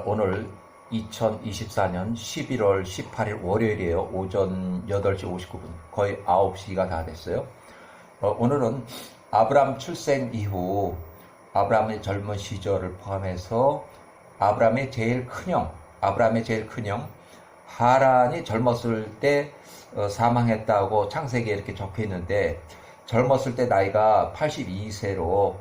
오늘 2024년 11월 18일 월요일이에요. 오전 8시 59분. 거의 9시가 다 됐어요. 오늘은 아브람 출생 이후 아브람의 젊은 시절을 포함해서 아브람의 제일 큰형 하란이 젊었을 때 사망했다고 창세기에 이렇게 적혀 있는데, 젊었을 때 나이가 82세로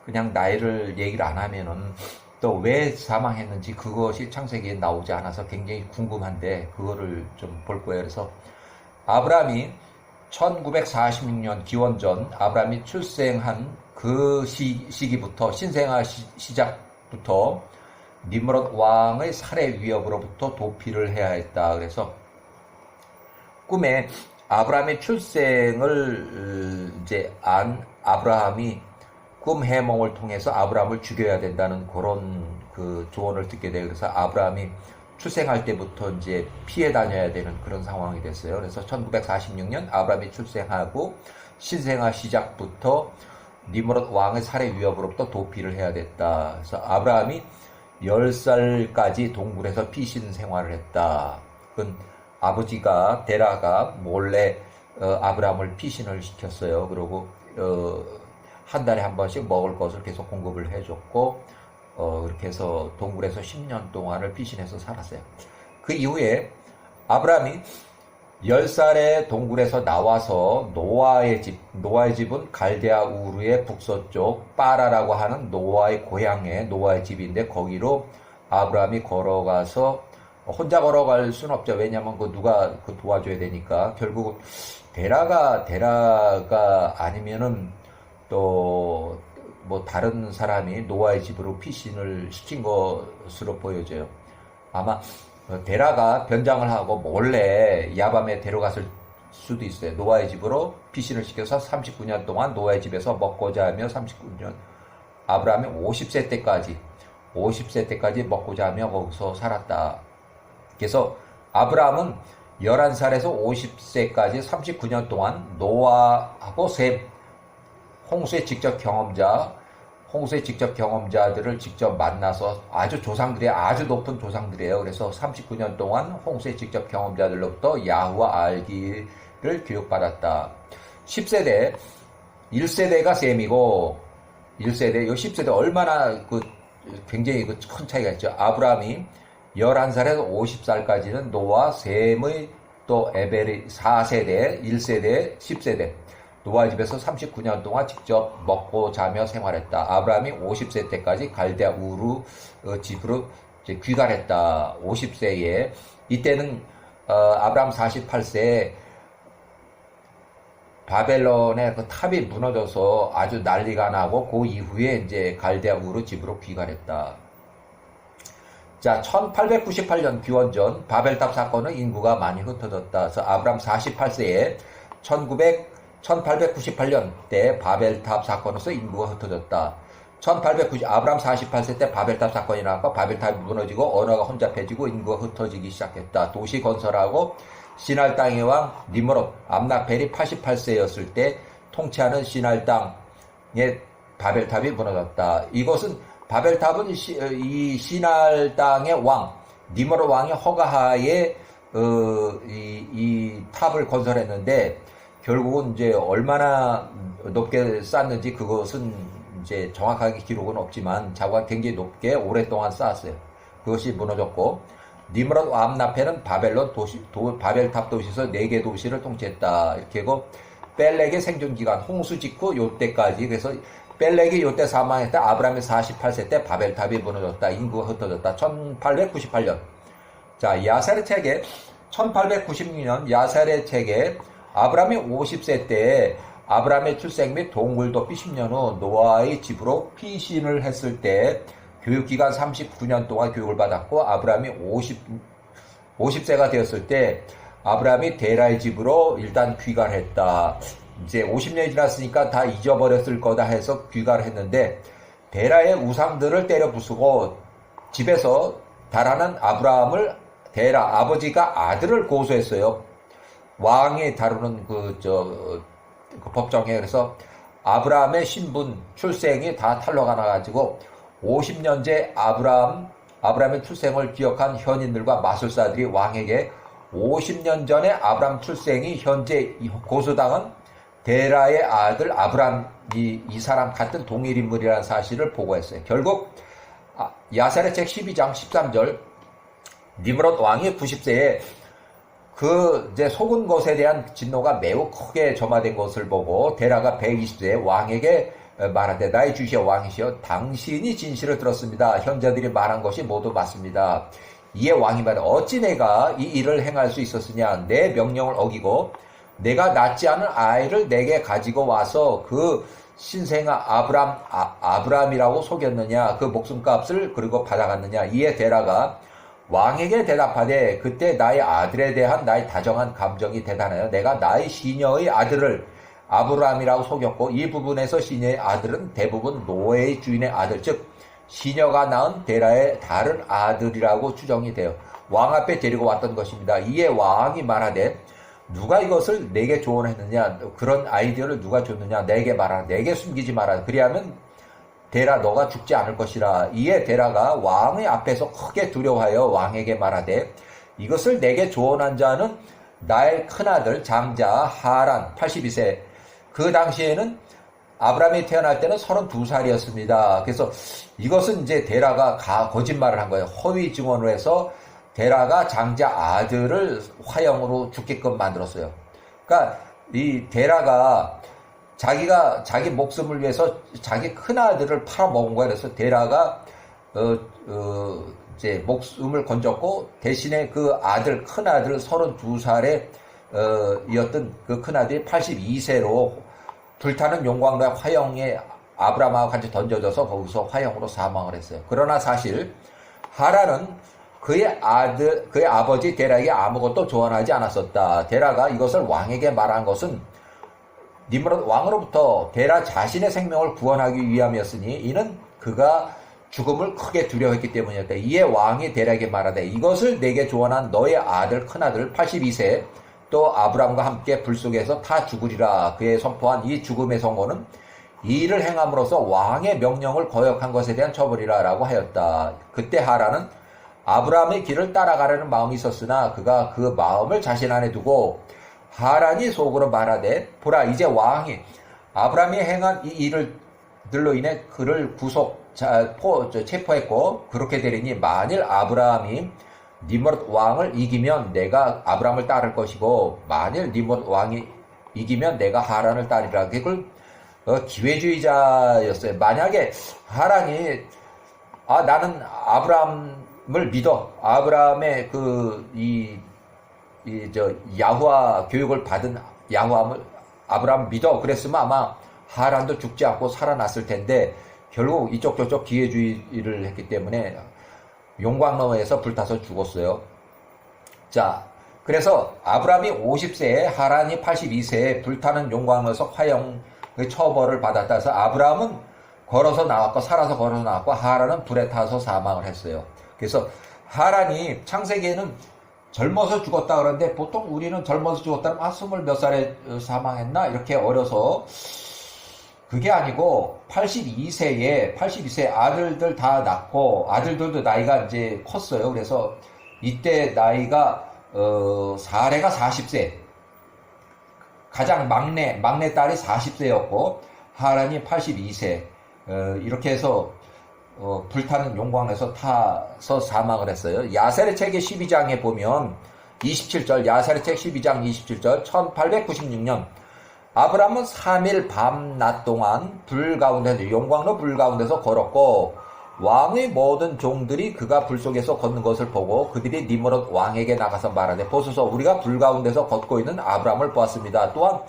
그냥 나이를 얘기를 안 하면은 또 왜 사망했는지 그것이 창세기에 나오지 않아서 굉장히 궁금한데, 그거를 좀 볼 거예요. 그래서 아브람이 1946년 기원전 아브람이 출생한 그 시기부터, 신생아 시작부터 니므롯 왕의 살해 위협으로부터 도피를 해야 했다. 그래서 꿈에 아브라함의 출생을 이제 안 아브라함이 꿈 해몽을 통해서 아브라함을 죽여야 된다는 그런 그 조언을 듣게 돼요. 그래서 아브라함이 출생할 때부터 이제 피해 다녀야 되는 그런 상황이 됐어요. 그래서 1946년 아브라함이 출생하고 신생아 시작부터 니므롯 왕의 살해 위협으로부터 도피를 해야 됐다. 그래서 아브라함이 10살까지 동굴에서 피신 생활을 했다. 그건 아버지가 데라가 몰래 아브라함을 피신을 시켰어요. 그리고 한 달에 한 번씩 먹을 것을 계속 공급을 해줬고, 그렇게 해서 동굴에서 10년 동안을 피신해서 살았어요. 그 이후에 아브라함이 10살에 동굴에서 나와서 노아의 집은 갈대아 우르의 북서쪽 빠라라고 하는 노아의 고향에 노아의 집인데, 거기로 아브라함이 걸어가서, 혼자 걸어갈 수는 없죠. 왜냐면 누가 도와줘야 되니까. 결국 데라가 아니면은 또 뭐 다른 사람이 노아의 집으로 피신을 시킨 것으로 보여져요. 아마 데라가 변장을 하고 몰래 야밤에 데려갔을 수도 있어요. 노아의 집으로 피신을 시켜서 39년 동안 노아의 집에서 먹고 자며 39년, 아브라함이 50세 때까지 먹고 자며 거기서 살았다. 그래서 아브라함은 11살에서 50세까지 39년 동안 노아하고 셈, 홍수의 직접 경험자들을 직접 만나서, 아주 높은 조상들이에요. 그래서 39년 동안 홍수의 직접 경험자들로부터 야후와 알기를 교육받았다. 10세대, 1세대가 셈이고, 이 10세대 얼마나 굉장히 큰 차이가 있죠. 아브라함이 11살에서 50살까지는 노아, 셈의 또 에벨이 4세대, 1세대, 10세대. 노아 집에서 39년 동안 직접 먹고 자며 생활했다. 아브라함이 50세 때까지 갈대아 우르 집으로 귀가했다. 50세에. 이때는 아브라함 48세에 바벨론의 그 탑이 무너져서 아주 난리가 나고, 그 이후에 이제 갈대아 우르 집으로 귀가했다. 자, 1898년 기원전 바벨탑 사건은 인구가 많이 흩어졌다. 그래서 아브라함 48세에 1898년 때 바벨탑 사건으로서 인구가 흩어졌다. 아브라함 48세 때 바벨탑 사건이 나고, 바벨탑이 무너지고 언어가 혼잡해지고 인구가 흩어지기 시작했다. 도시 건설하고 시날 땅의 왕 니므롯 암나펠이 88세였을 때 통치하는 시날 땅의 바벨탑이 무너졌다. 바벨탑은 이 시날 땅의 왕 니므롯 왕의 허가하에 이 탑을 건설했는데, 결국은 이제 얼마나 높게 쌓았는지 그것은 이제 정확하게 기록은 없지만 자기가 굉장히 높게 오랫동안 쌓았어요. 그것이 무너졌고, 니므롯 암나펠은 바벨탑 도시에서 4개 도시를 통치했다. 이렇게 하고, 벨렉의 생존 기간, 홍수 직후 요때까지. 그래서 벨렉이 요때 사망했을 때 아브라함이 48세 때 바벨탑이 무너졌다. 인구가 흩어졌다. 1898년. 자, 야살의 책에 1896년 야살의 책에 아브라함이 50세 때 아브라함의 출생 및 동굴 도피 10년 후 노아의 집으로 피신을 했을 때 교육기간 39년 동안 교육을 받았고, 아브라함이 50세가 되었을 때 아브라함이 데라의 집으로 일단 귀가를 했다. 이제 50년이 지났으니까 다 잊어버렸을 거다 해서 귀가를 했는데, 데라의 우상들을 때려 부수고 집에서 달아난 아브라함을 아버지가 아들을 고소했어요. 왕이 다루는 그 법정에. 그래서 아브라함의 신분, 출생이 다 탄로가 나가지고 50년째 아브라함 아브라함의 출생을 기억한 현인들과 마술사들이 왕에게 50년 전에 아브라함 출생이 현재 고소당한 데라의 아들 아브람이 이 사람 같은 동일 인물이라는 사실을 보고했어요. 결국 야살의 책 12장 13절 니므롯 왕이 90세에 그 이제 속은 것에 대한 진노가 매우 크게 점화된 것을 보고 데라가 120세에 왕에게 말하되 나의 주시여 왕이시여 당신이 진실을 들었습니다. 현자들이 말한 것이 모두 맞습니다. 이에 왕이 말하되 어찌 내가 이 일을 행할 수 있었으냐. 내 명령을 어기고 내가 낳지 않은 아이를 내게 가지고 와서 그 신생아 아브람이라고 속였느냐. 그 목숨값을 그리고 받아갔느냐. 이에 데라가 왕에게 대답하되 그때 나의 아들에 대한 나의 다정한 감정이 대단하여 내가 나의 시녀의 아들을 아브람이라고 속였고 이 부분에서 시녀의 아들은 대부분 노예의 주인의 아들 즉 시녀가 낳은 데라의 다른 아들이라고 추정이 되어 왕 앞에 데리고 왔던 것입니다. 이에 왕이 말하되 누가 이것을 내게 조언했느냐. 그런 아이디어를 누가 줬느냐. 내게 말하라. 내게 숨기지 마라. 그리하면 데라 너가 죽지 않을 것이라. 이에 데라가 왕의 앞에서 크게 두려워하여 왕에게 말하되 이것을 내게 조언한 자는 나의 큰아들 장자 하란 82세. 그 당시에는 아브라함이 태어날 때는 32살이었습니다. 그래서 이것은 이제 데라가 거짓말을 한 거예요. 허위 증언을 해서 데라가 장자 아들을 화형으로 죽게끔 만들었어요. 그러니까 이 데라가 자기 목숨을 위해서 자기 큰아들을 팔아먹은 거야. 그래서 데라가 이제 목숨을 건졌고 대신에 그 아들 큰아들 32살에 이었던 그 큰아들이 82세로 불타는 용광로의 화형에 아브라함하고 같이 던져져서 거기서 화형으로 사망을 했어요. 그러나 사실 하란은 그의 아버지 데라에게 아무것도 조언하지 않았었다. 데라가 이것을 왕에게 말한 것은 니므롯 왕으로부터 데라 자신의 생명을 구원하기 위함이었으니 이는 그가 죽음을 크게 두려워했기 때문이었다. 이에 왕이 데라에게 말하되 이것을 내게 조언한 너의 아들 큰아들 82세 또 아브람과 함께 불 속에서 다 죽으리라. 그의 선포한 이 죽음의 선고는 이 일을 행함으로써 왕의 명령을 거역한 것에 대한 처벌이라 라고 하였다. 그때 하란은 아브라함의 길을 따라가려는 마음이 있었으나 그가 그 마음을 자신 안에 두고 하란이 속으로 말하되 보라 이제 왕이 아브라함이 행한 이 일들로 인해 그를 체포했고 그렇게 되리니 만일 아브라함이 니므롯 왕을 이기면 내가 아브라함을 따를 것이고 만일 니므롯 왕이 이기면 내가 하란을 따르리라. 그걸 기회주의자였어요. 만약에 하란이 나는 아브라함을 믿어. 아브라함의 야후와 교육을 받은 아브라함 믿어. 그랬으면 아마 하란도 죽지 않고 살아났을 텐데 결국 이쪽 저쪽 기회주의를 했기 때문에 용광로에서 불타서 죽었어요. 자, 그래서 아브라함이 50세에 하란이 82세에 불타는 용광로에서 화형의 처벌을 받았다 해서 아브라함은 걸어서 나왔고 살아서 걸어서 나왔고 하란은 불에 타서 사망을 했어요. 그래서 하란이 창세기에는 젊어서 죽었다 그러는데 보통 우리는 젊어서 죽었다면 20몇 살에 사망했나 이렇게 어려서 그게 아니고 82세에 아들들 다 낳고 아들들도 나이가 이제 컸어요. 그래서 이때 나이가 사례가 40세 가장 막내 딸이 40세였고 하란이 82세 이렇게 해서 불타는 용광에서 타서 사망을 했어요. 야셀의 책의 12장에 보면 27절 야셀의 책 12장 27절 1896년 아브라함은 3일 밤낮 동안 용광로 불 가운데서 걸었고 왕의 모든 종들이 그가 불 속에서 걷는 것을 보고 그들이 니므롯 왕에게 나가서 말하되 보소서 우리가 불 가운데서 걷고 있는 아브라함을 보았습니다. 또한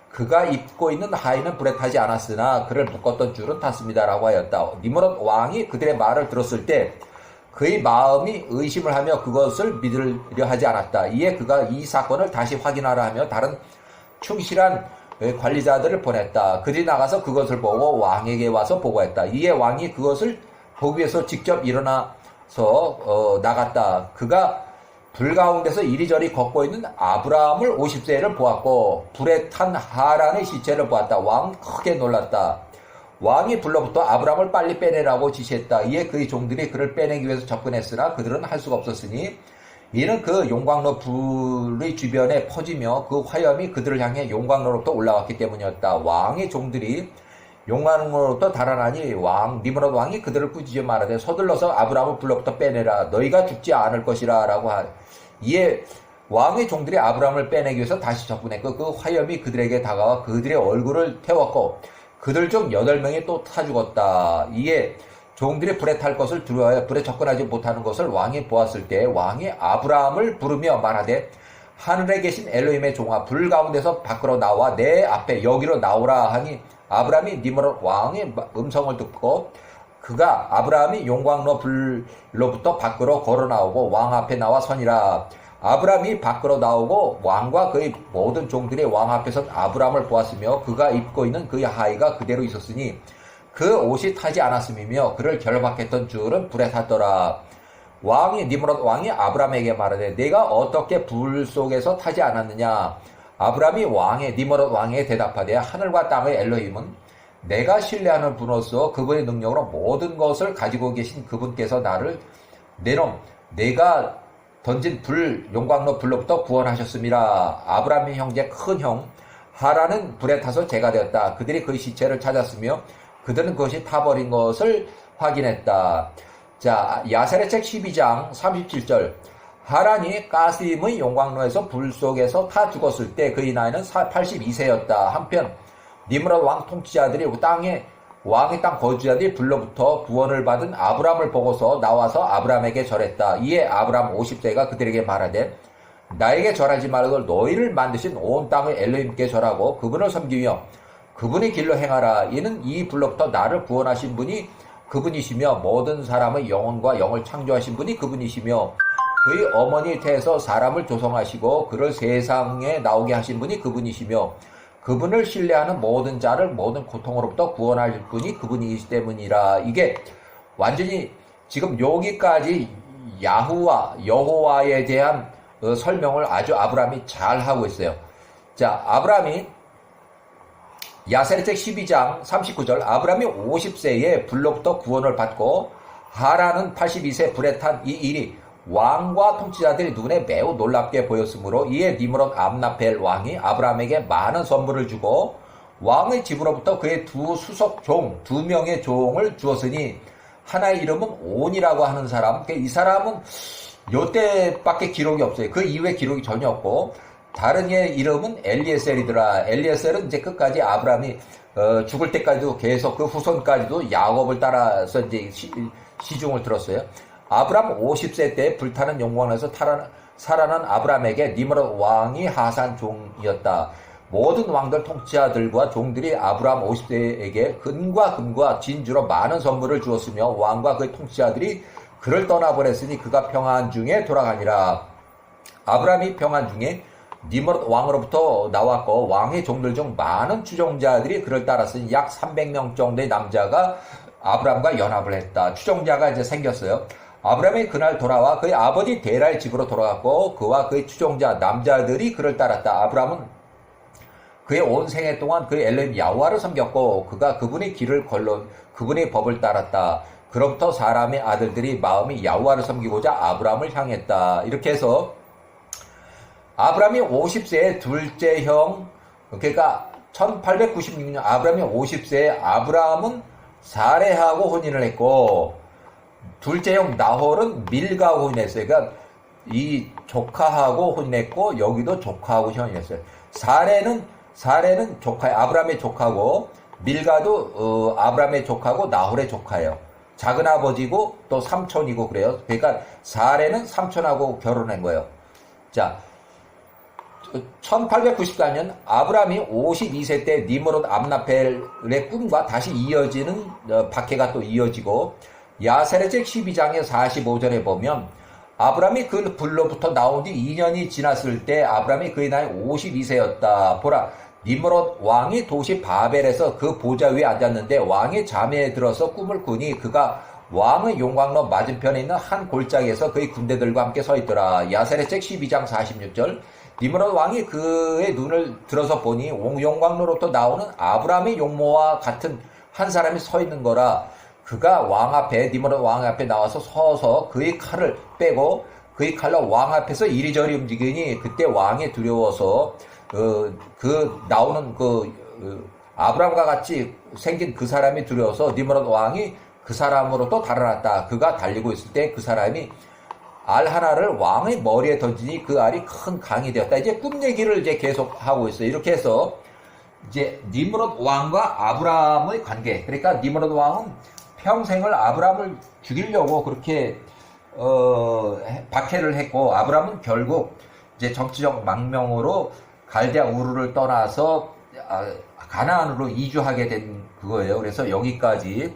그가 입고 있는 하의는 불에 타지 않았으나 그를 묶었던 줄은 탔습니다. 라고 하였다. 니므롯 왕이 그들의 말을 들었을 때 그의 마음이 의심을 하며 그것을 믿으려 하지 않았다. 이에 그가 이 사건을 다시 확인하라 하며 다른 충실한 관리자들을 보냈다. 그들이 나가서 그것을 보고 왕에게 와서 보고했다. 이에 왕이 그것을 보기 위해서 직접 일어나서 나갔다. 그가 불 가운데서 이리저리 걷고 있는 아브라함을 50세를 보았고 불에 탄 하란의 시체를 보았다. 왕 크게 놀랐다. 왕이 불로부터 아브람을 빨리 빼내라고 지시했다. 이에 그의 종들이 그를 빼내기 위해서 접근했으나 그들은 할 수가 없었으니 이는 그 용광로 불의 주변에 퍼지며 그 화염이 그들을 향해 용광로로부터 올라왔기 때문이었다. 왕의 종들이 용광로로부터 달아나니 니므롯 왕이 그들을 꾸짖어 말하되 서둘러서 아브람을 불로부터 빼내라. 너희가 죽지 않을 것이라 라고 이에 왕의 종들이 아브람을 빼내기 위해서 다시 접근했고 그 화염이 그들에게 다가와 그들의 얼굴을 태웠고 그들 중 8명이 또 타 죽었다. 이에 종들이 불에 탈 것을 두려워하여 불에 접근하지 못하는 것을 왕이 보았을 때 왕이 아브라함을 부르며 말하되 하늘에 계신 엘로힘의 종아 불 가운데서 밖으로 나와 내 앞에 여기로 나오라 하니 아브라함이 니므롯 왕의 음성을 듣고 그가 아브라함이 용광로 불로부터 밖으로 걸어 나오고 왕 앞에 나와 서니라. 아브라함이 밖으로 나오고 왕과 그의 모든 종들이 왕 앞에서 아브라함을 보았으며 그가 입고 있는 그의 하의가 그대로 있었으니 그 옷이 타지 않았음이며 그를 결박했던 줄은 불에 탔더라. 니므롯 왕이 아브라함에게 말하되 내가 어떻게 불 속에서 타지 않았느냐. 아브라함이 니므롯 왕에게 대답하되 하늘과 땅의 엘로힘은 내가 신뢰하는 분으로서 그분의 능력으로 모든 것을 가지고 계신 그분께서 나를 내가 던진 용광로 불로부터 구원하셨습니다. 아브라함의 형제 큰 형 하란은 불에 타서 죄가 되었다. 그들이 그의 시체를 찾았으며 그들은 그것이 타버린 것을 확인했다. 자, 야셀의 책 12장 37절. 하란이 가스임의 용광로에서 불 속에서 타 죽었을 때 그의 나이는 82세였다. 한편 니므롯 왕 통치자들이 왕의 땅 거주자들이 불로부터 구원을 받은 아브람을 보고서 나와서 아브람에게 절했다. 이에 아브람 50세가 그들에게 말하되 나에게 절하지 말고 너희를 만드신 온 땅의 엘로힘께 절하고 그분을 섬기며 그분의 길로 행하라. 이는 이 불로부터 나를 구원하신 분이 그분이시며 모든 사람의 영혼과 영을 창조하신 분이 그분이시며 그의 어머니 태에서 사람을 조성하시고 그를 세상에 나오게 하신 분이 그분이시며 그분을 신뢰하는 모든 자를 모든 고통으로부터 구원할 분이 그분이기 때문이라. 이게 완전히 지금 여기까지 여호와에 대한 설명을 아주 아브라함이 잘 하고 있어요. 자, 아브라함이 야셀의 책 12장 39절. 아브라함이 50세에 불로부터 구원을 받고 하란은 82세 불에 탄 이 일이 왕과 통치자들의 눈에 매우 놀랍게 보였으므로 이에 니므롯 암나펠 왕이 아브라함에게 많은 선물을 주고 왕의 집으로부터 그의 두 명의 종을 주었으니 하나의 이름은 온이라고 하는 사람. 이 사람은 요때밖에 기록이 없어요. 그 이후에 기록이 전혀 없고 다른 이의 이름은 엘리에셀이더라. 엘리에셀은 이제 끝까지 아브라함이 죽을 때까지도 계속 그 후손까지도 야곱을 따라서 이제 시중을 들었어요. 아브람 50세 때 불타는 용광로에서 살아난 아브람에게 니므롯 왕이 하산 종이었다. 모든 왕들 통치자들과 종들이 아브람 50세에게 금과 진주로 많은 선물을 주었으며 왕과 그의 통치자들이 그를 떠나보냈으니 그가 평안 중에 돌아가니라. 아브람이 평안 중에 니므롯 왕으로부터 나왔고 왕의 종들 중 많은 추종자들이 그를 따랐으니 약 300명 정도의 남자가 아브람과 연합을 했다. 추종자가 이제 생겼어요. 아브람이 그날 돌아와 그의 아버지 데라의 집으로 돌아갔고 그와 그의 추종자 남자들이 그를 따랐다. 아브람은 그의 온 생애 동안 그의 엘로힘 야호와를 섬겼고 그가 그분의 길을 걸러 그분의 법을 따랐다. 그로부터 사람의 아들들이 마음이 야호와를 섬기고자 아브람을 향했다. 이렇게 해서 아브람이 50세의 둘째 형, 그러니까 1896년 아브람이 50세에 아브람은 사레하고 혼인을 했고 둘째 형 나홀은 밀가하고 혼인했어요. 그러니까 이 조카하고 혼인했고 여기도 조카하고 혼인했어요. 사레는 아브람의 조카고 밀가도 아브람의 조카고 나홀의 조카예요. 작은 아버지고 또 삼촌이고 그래요. 그러니까 사레는 삼촌하고 결혼한 거예요. 자, 1894년 아브람이 52세 때 니므롯 암나펠의 꿈과 다시 이어지는 박해가 또 이어지고 야셀의 책 12장의 45절에 보면 아브람이 그 불로부터 나온 뒤 2년이 지났을 때 아브람이 그의 나이 52세였다. 보라, 니므롯 왕이 도시 바벨에서 그 보좌 위에 앉았는데 왕이 잠에 들어서 꿈을 꾸니 그가 왕의 용광로 맞은편에 있는 한 골짜기에서 그의 군대들과 함께 서 있더라. 야셀의 책 12장 46절. 니므롯 왕이 그의 눈을 들어서 보니 용광로로부터 나오는 아브람의 용모와 같은 한 사람이 서 있는 거라 그가 왕 앞에 니므롯 왕 앞에 나와서 서서 그의 칼을 빼고 그의 칼로 왕 앞에서 이리저리 움직이니 그때 왕이 두려워서 그 나오는 아브람과 같이 생긴 그 사람이 두려워서 니므롯 왕이 그 사람으로도 달아났다. 그가 달리고 있을 때 그 사람이 알 하나를 왕의 머리에 던지니 그 알이 큰 강이 되었다. 이제 꿈 얘기를 이제 계속 하고 있어요. 이렇게 해서 이제 니므롯 왕과 아브람의 관계. 그러니까 니므롯 왕은 평생을 아브람을 죽이려고 그렇게 박해를 했고 아브람은 결국 이제 정치적 망명으로 갈대아 우르를 떠나서 가나안으로 이주하게 된 그거예요. 그래서 여기까지